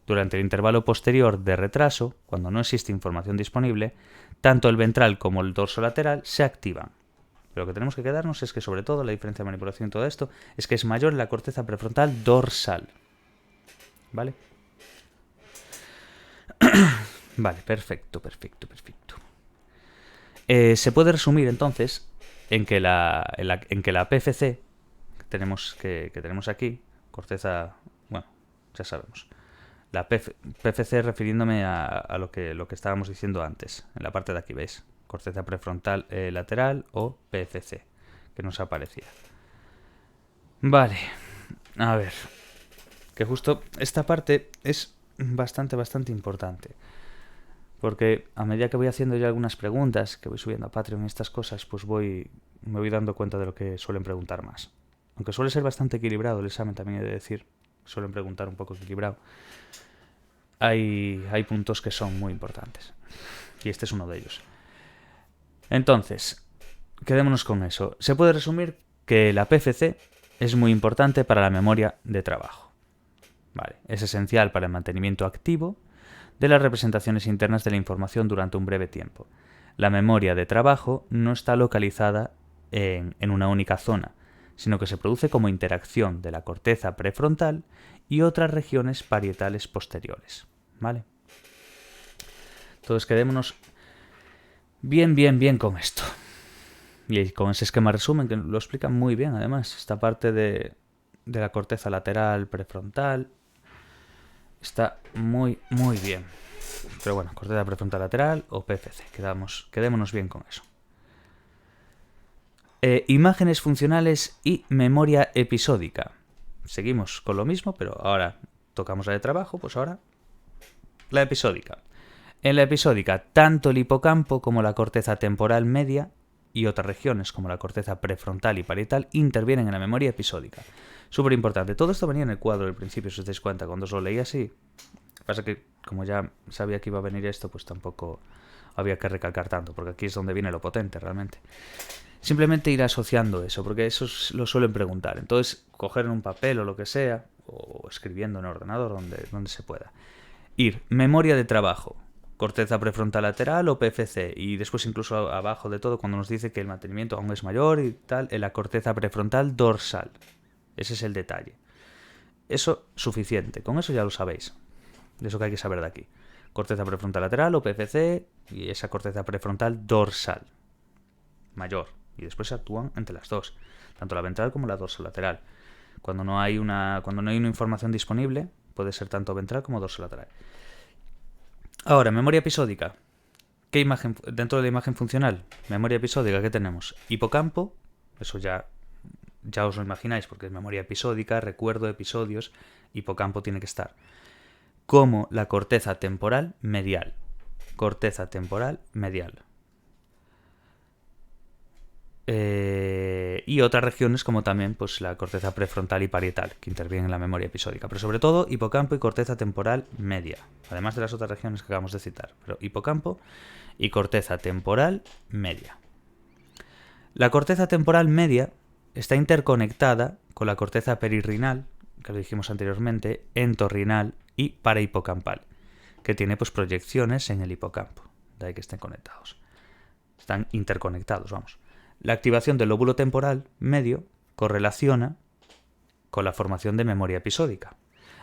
Durante el intervalo posterior de retraso, cuando no existe información disponible, tanto el ventral como el dorsolateral se activan. Pero lo que tenemos que quedarnos es que, sobre todo, la diferencia de manipulación y todo esto es que es mayor en la corteza prefrontal dorsal. ¿Vale? Vale, perfecto. Se puede resumir, entonces, en que la PFC que tenemos aquí, corteza, bueno, ya sabemos, la PFC refiriéndome a lo que estábamos diciendo antes, en la parte de aquí, ¿veis? Corteza prefrontal lateral o PFC, que nos aparecía. Vale, a ver, que justo esta parte es bastante importante, porque a medida que voy haciendo ya algunas preguntas, que voy subiendo a Patreon y estas cosas, pues me voy dando cuenta de lo que suelen preguntar más. Aunque suele ser bastante equilibrado el examen, también he de decir, suelen preguntar un poco equilibrado. Hay puntos que son muy importantes, y este es uno de ellos. Entonces, quedémonos con eso. Se puede resumir que la PFC es muy importante para la memoria de trabajo. Vale, es esencial para el mantenimiento activo de las representaciones internas de la información durante un breve tiempo. La memoria de trabajo no está localizada en una única zona, sino que se produce como interacción de la corteza prefrontal y otras regiones parietales posteriores. ¿Vale? Entonces quedémonos bien con esto. Y con ese esquema resumen, que lo explica muy bien, además. Esta parte de la corteza lateral prefrontal está muy bien. Pero bueno, corteza prefrontal lateral o PFC. Quedémonos bien con eso. Imágenes funcionales y memoria episódica. Seguimos con lo mismo, pero ahora tocamos la de trabajo, pues ahora la episódica. En la episódica, tanto el hipocampo como la corteza temporal media y otras regiones como la corteza prefrontal y parietal intervienen en la memoria episódica. Súper importante. Todo esto venía en el cuadro del principio, si os dais cuenta, cuando os lo leí así. Pasa que, como ya sabía que iba a venir esto, pues tampoco había que recalcar tanto, porque aquí es donde viene lo potente realmente. Simplemente ir asociando eso, porque eso lo suelen preguntar. Entonces, coger en un papel o lo que sea, o escribiendo en el ordenador, donde se pueda. Ir, memoria de trabajo, corteza prefrontal lateral o PFC, y después incluso abajo de todo, cuando nos dice que el mantenimiento aún es mayor y tal, en la corteza prefrontal dorsal. Ese es el detalle. Eso suficiente, con eso ya lo sabéis. De eso que hay que saber de aquí. Corteza prefrontal lateral o PFC y esa corteza prefrontal dorsal. Mayor. Y después se actúan entre las dos, tanto la ventral como la dorsolateral. Cuando no hay una información disponible, puede ser tanto ventral como dorsolateral. Ahora, memoria episódica. ¿Qué imagen dentro de la imagen funcional? Memoria episódica, ¿qué tenemos? Hipocampo, eso ya os lo imagináis porque es memoria episódica, recuerdo, episodios, hipocampo tiene que estar. Como la corteza temporal medial. Corteza temporal medial. Y otras regiones como también pues la corteza prefrontal y parietal que intervienen en la memoria episódica, pero sobre todo hipocampo y corteza temporal media, además de las otras regiones que acabamos de citar, pero hipocampo y corteza temporal media. La corteza temporal media está interconectada con la corteza perirrinal, que lo dijimos anteriormente, entorrinal y parahipocampal, que tiene pues proyecciones en el hipocampo, de ahí que estén conectados. Están interconectados, vamos. La activación del lóbulo temporal medio correlaciona con la formación de memoria episódica,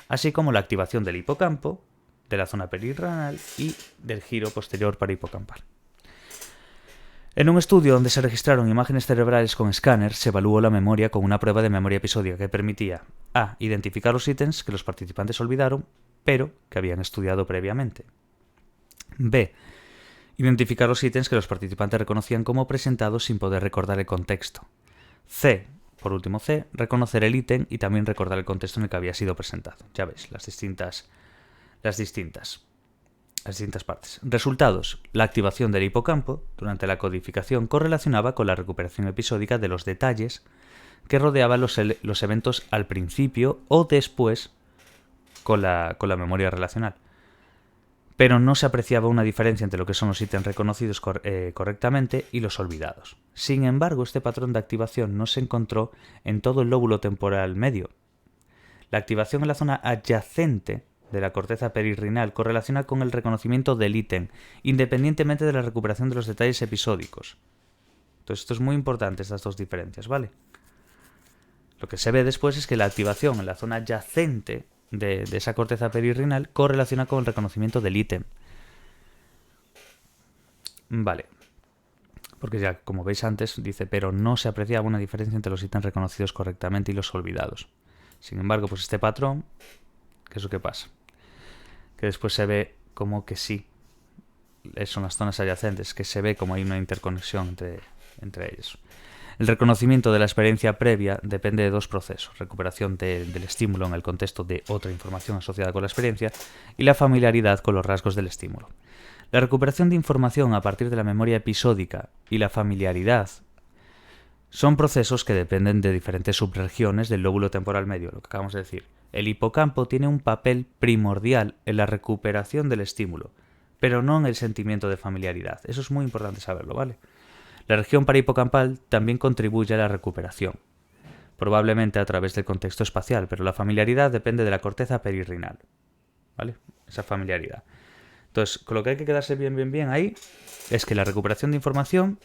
así como la activación del hipocampo, de la zona perirrenal y del giro posterior parahipocampal. En un estudio donde se registraron imágenes cerebrales con escáner, se evaluó la memoria con una prueba de memoria episódica que permitía a. Identificar los ítems que los participantes olvidaron, pero que habían estudiado previamente. B. Identificar los ítems que los participantes reconocían como presentados sin poder recordar el contexto. C. Por último C. Reconocer el ítem y también recordar el contexto en el que había sido presentado. Ya veis, las distintas partes. Resultados. La activación del hipocampo durante la codificación correlacionaba con la recuperación episódica de los detalles que rodeaban los eventos al principio o después con la memoria relacional. Pero no se apreciaba una diferencia entre lo que son los ítems reconocidos correctamente y los olvidados. Sin embargo, este patrón de activación no se encontró en todo el lóbulo temporal medio. La activación en la zona adyacente de la corteza perirrinal correlaciona con el reconocimiento del ítem, independientemente de la recuperación de los detalles episódicos. Entonces, esto es muy importante, estas dos diferencias, ¿vale? Lo que se ve después es que la activación en la zona adyacente de esa corteza perirrinal correlaciona con el reconocimiento del ítem. Vale. Porque ya, como veis antes, dice, pero no se apreciaba una diferencia entre los ítems reconocidos correctamente y los olvidados. Sin embargo, pues este patrón, ¿qué es lo que pasa? Que después se ve como que sí, son las zonas adyacentes, que se ve como hay una interconexión entre ellos. El reconocimiento de la experiencia previa depende de dos procesos: recuperación del estímulo en el contexto de otra información asociada con la experiencia y la familiaridad con los rasgos del estímulo. La recuperación de información a partir de la memoria episódica y la familiaridad son procesos que dependen de diferentes subregiones del lóbulo temporal medio, lo que acabamos de decir. El hipocampo tiene un papel primordial en la recuperación del estímulo, pero no en el sentimiento de familiaridad. Eso es muy importante saberlo, ¿vale? La región parahipocampal también contribuye a la recuperación, probablemente a través del contexto espacial, pero la familiaridad depende de la corteza perirrinal, ¿vale? Esa familiaridad. Entonces, con lo que hay que quedarse bien ahí es que la recuperación de información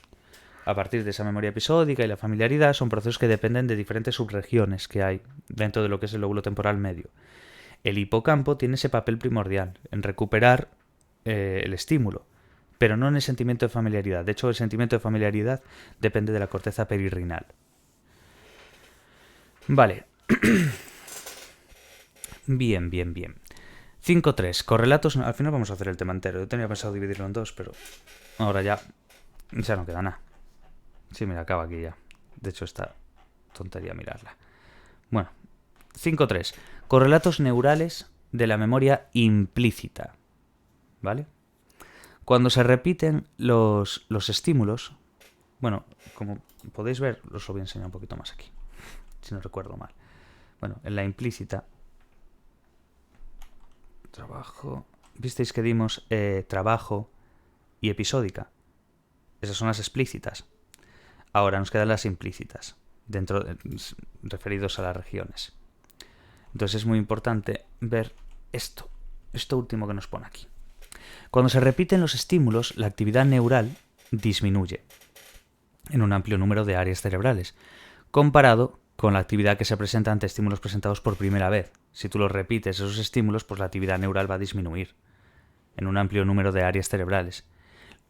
a partir de esa memoria episódica y la familiaridad son procesos que dependen de diferentes subregiones que hay dentro de lo que es el lóbulo temporal medio. El hipocampo tiene ese papel primordial en recuperar el estímulo, pero no en el sentimiento de familiaridad. De hecho, el sentimiento de familiaridad depende de la corteza perirrinal. Vale. Bien. 5.3. Correlatos... Al final vamos a hacer el tema entero. Yo tenía pensado dividirlo en dos, pero ahora ya no queda nada. Sí, mira, acaba aquí ya. De hecho, esta tontería mirarla. Bueno, 5.3. Correlatos neurales de la memoria implícita. ¿Vale? Cuando se repiten los estímulos... Bueno, como podéis ver, os lo voy a enseñar un poquito más aquí, si no recuerdo mal. Bueno, en la implícita... Trabajo... Visteis que dimos trabajo y episódica. Esas son las explícitas. Ahora nos quedan las implícitas, referidos a las regiones. Entonces es muy importante ver esto último que nos pone aquí. Cuando se repiten los estímulos, la actividad neural disminuye en un amplio número de áreas cerebrales, comparado con la actividad que se presenta ante estímulos presentados por primera vez. Si tú los repites esos estímulos, pues la actividad neural va a disminuir en un amplio número de áreas cerebrales.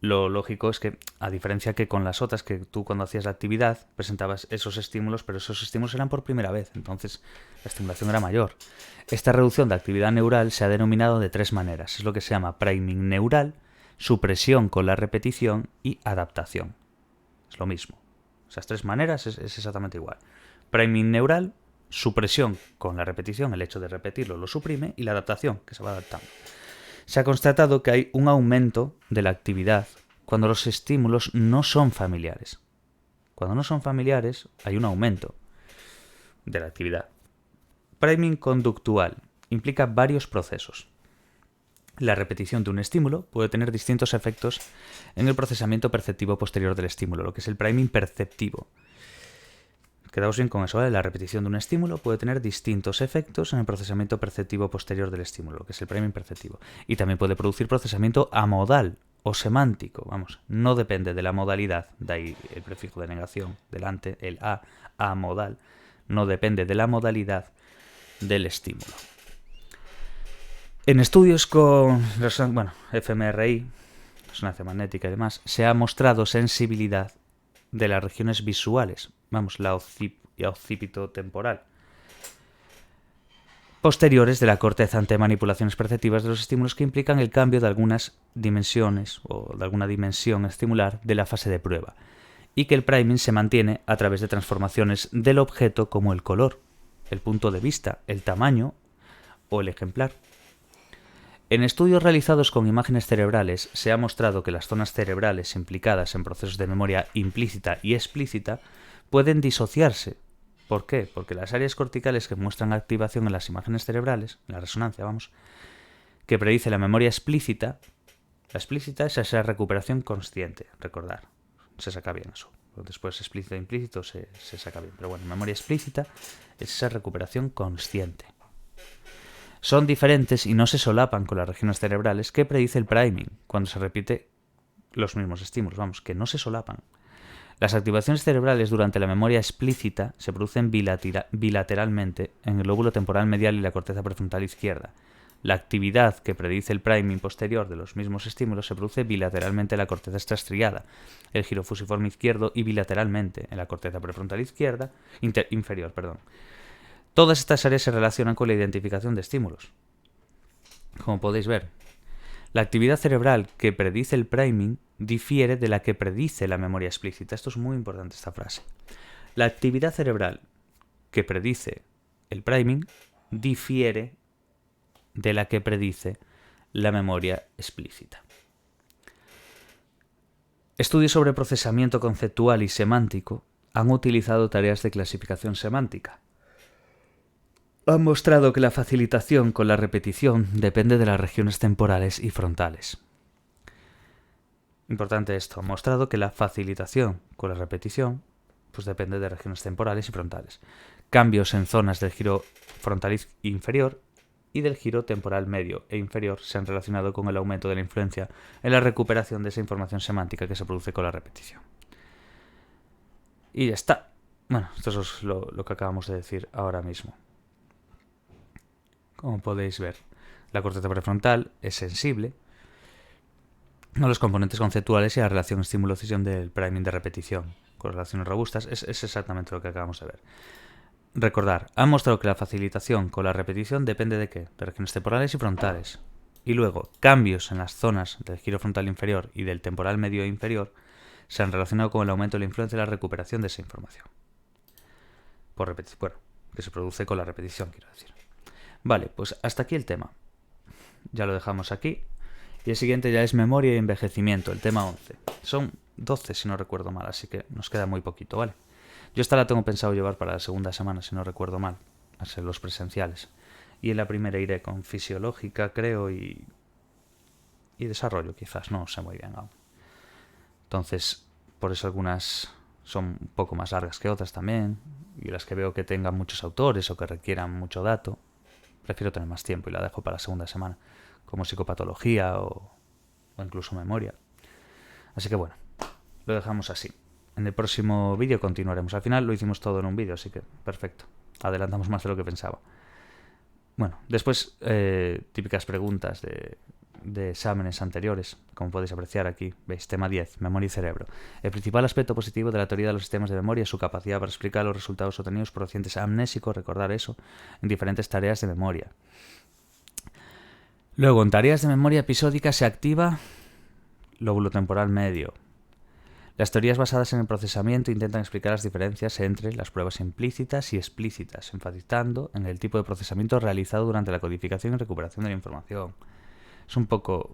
Lo lógico es que, a diferencia que con las otras, que tú cuando hacías la actividad presentabas esos estímulos, pero esos estímulos eran por primera vez, entonces la estimulación era mayor. Esta reducción de actividad neural se ha denominado de 3 maneras. Es lo que se llama priming neural, supresión con la repetición y adaptación. Es lo mismo. Esas 3 maneras es exactamente igual. Priming neural, supresión con la repetición, el hecho de repetirlo lo suprime, y la adaptación, que se va adaptando. Se ha constatado que hay un aumento de la actividad cuando los estímulos no son familiares. Cuando no son familiares, hay un aumento de la actividad. Priming conductual implica varios procesos. La repetición de un estímulo puede tener distintos efectos en el procesamiento perceptivo posterior del estímulo, lo que es el priming perceptivo. Quedaos bien con eso, ¿vale? La repetición de un estímulo puede tener distintos efectos en el procesamiento perceptivo posterior del estímulo, que es el priming perceptivo. Y también puede producir procesamiento amodal o semántico. Vamos, no depende de la modalidad, de ahí el prefijo de negación delante, el amodal, no depende de la modalidad del estímulo. En estudios con fMRI, resonancia magnética y demás, se ha mostrado sensibilidad de las regiones visuales, la occipito temporal, posteriores de la corteza ante manipulaciones perceptivas de los estímulos que implican el cambio de algunas dimensiones o de alguna dimensión estimular de la fase de prueba, y que el priming se mantiene a través de transformaciones del objeto como el color, el punto de vista, el tamaño o el ejemplar. En estudios realizados con imágenes cerebrales se ha mostrado que las zonas cerebrales implicadas en procesos de memoria implícita y explícita pueden disociarse. ¿Por qué? Porque las áreas corticales que muestran activación en las imágenes cerebrales, en la resonancia, que predice la memoria explícita, la explícita es esa recuperación consciente, recordar, se saca bien eso. Después explícito e implícito se saca bien, pero bueno, memoria explícita es esa recuperación consciente. Son diferentes y no se solapan con las regiones cerebrales que predice el priming cuando se repite los mismos estímulos, que no se solapan. Las activaciones cerebrales durante la memoria explícita se producen bilateralmente en el lóbulo temporal medial y la corteza prefrontal izquierda. La actividad que predice el priming posterior de los mismos estímulos se produce bilateralmente en la corteza extrastriada, el giro fusiforme izquierdo, y bilateralmente en la corteza prefrontal izquierda, inferior. Todas estas áreas se relacionan con la identificación de estímulos. Como podéis ver, la actividad cerebral que predice el priming difiere de la que predice la memoria explícita. Esto es muy importante, esta frase. La actividad cerebral que predice el priming difiere de la que predice la memoria explícita. Estudios sobre procesamiento conceptual y semántico han utilizado tareas de clasificación semántica. Han mostrado que la facilitación con la repetición depende de las regiones temporales y frontales. Importante esto, han mostrado que la facilitación con la repetición depende de regiones temporales y frontales. Cambios en zonas del giro frontal inferior y del giro temporal medio e inferior se han relacionado con el aumento de la influencia en la recuperación de esa información semántica que se produce con la repetición. Y ya está. Bueno, esto es lo que acabamos de decir ahora mismo. Como podéis ver, la corteza prefrontal es sensible o los componentes conceptuales y la relación estímulo-decisión del priming de repetición. Correlaciones robustas es exactamente lo que acabamos de ver. Recordar, han mostrado que la facilitación con la repetición depende de qué? De regiones temporales y frontales. Y luego, cambios en las zonas del giro frontal inferior y del temporal medio e inferior se han relacionado con el aumento de la influencia de la recuperación de esa información. Por repetición, bueno, que se produce con la repetición, quiero decir. Vale, pues hasta aquí el tema. Ya lo dejamos aquí. Y el siguiente ya es memoria y envejecimiento, el tema 11. Son 12 si no recuerdo mal, así que nos queda muy poquito, ¿vale? Yo esta la tengo pensado llevar para la segunda semana, si no recuerdo mal, a ser los presenciales. Y en la primera iré con fisiológica, creo, y desarrollo, quizás, no sé muy bien aún. Entonces, por eso algunas son un poco más largas que otras también, y las que veo que tengan muchos autores o que requieran mucho dato, prefiero tener más tiempo y la dejo para la segunda semana, como psicopatología o incluso memoria. Así que bueno, lo dejamos así. En el próximo vídeo continuaremos. Al final lo hicimos todo en un vídeo, así que perfecto. Adelantamos más de lo que pensaba. Bueno, después típicas preguntas de exámenes anteriores, como podéis apreciar aquí. Veis, tema 10, memoria y cerebro. El principal aspecto positivo de la teoría de los sistemas de memoria es su capacidad para explicar los resultados obtenidos por pacientes amnésicos, recordar eso, en diferentes tareas de memoria. Luego, en tareas de memoria episódica se activa lóbulo temporal medio. Las teorías basadas en el procesamiento intentan explicar las diferencias entre las pruebas implícitas y explícitas, enfatizando en el tipo de procesamiento realizado durante la codificación y recuperación de la información. Es un poco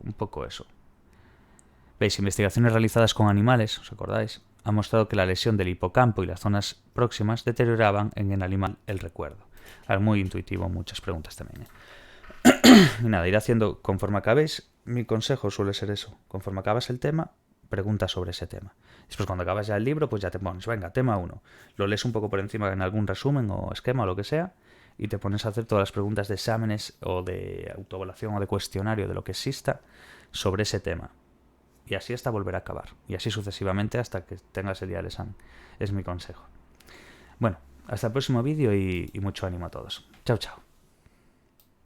eso. Veis, investigaciones realizadas con animales, ¿os acordáis? Han mostrado que la lesión del hipocampo y las zonas próximas deterioraban en el animal el recuerdo. Muy intuitivo, muchas preguntas también. Y nada, ir haciendo conforme acabéis. Mi consejo suele ser eso. Conforme acabas el tema, pregunta sobre ese tema. Después cuando acabas ya el libro, pues ya te pones, venga, tema 1. Lo lees un poco por encima en algún resumen o esquema o lo que sea, y te pones a hacer todas las preguntas de exámenes o de autoevaluación o de cuestionario, de lo que exista, sobre ese tema. Y así hasta volver a acabar. Y así sucesivamente hasta que tengas el día del examen. Es mi consejo. Bueno, hasta el próximo vídeo y mucho ánimo a todos. Chao, chao.